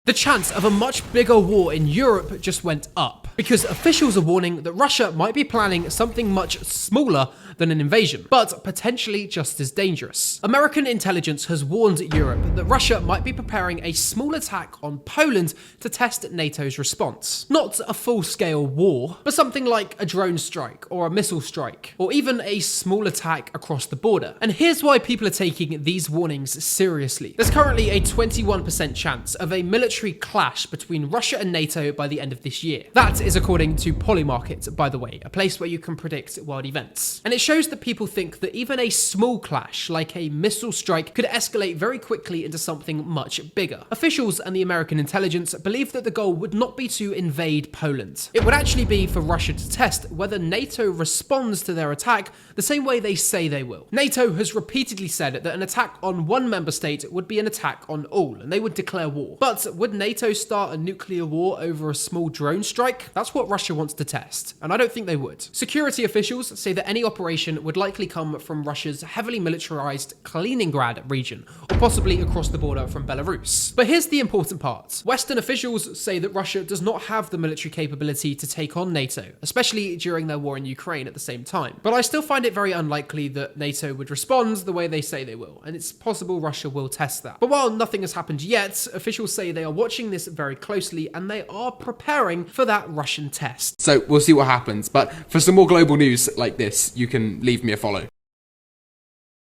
The chance of a much bigger war in Europe just went up, because officials are warning that Russia might be planning something much smaller than an invasion, but potentially just as dangerous. American intelligence has warned Europe that Russia might be preparing a small attack on Poland to test NATO's response. Not a full-scale war, but something like a drone strike or a missile strike, or even a small attack across the border. And here's why people are taking these warnings seriously. There's currently a 21% chance of a military clash between Russia and NATO by the end of this year. That is according to Polymarket, by the way, a place where you can predict world events. And it shows that people think that even a small clash, like a missile strike, could escalate very quickly into something much bigger. Officials and the American intelligence believe that the goal would not be to invade Poland. It would actually be for Russia to test whether NATO responds to their attack the same way they say they will. NATO has repeatedly said that an attack on one member state would be an attack on all, and they would declare war. But would NATO start a nuclear war over a small drone strike? That's what Russia wants to test, and I don't think they would. Security officials say that any operation would likely come from Russia's heavily militarized Kaliningrad region, or possibly across the border from Belarus. But here's the important part. Western officials say that Russia does not have the military capability to take on NATO, especially during their war in Ukraine at the same time. But I still find it very unlikely that NATO would respond the way they say they will, and it's possible Russia will test that. But while nothing has happened yet, officials say they are watching this very closely and they are preparing for that Russian test. So we'll see what happens, but for some more global news like this, you can leave me a follow.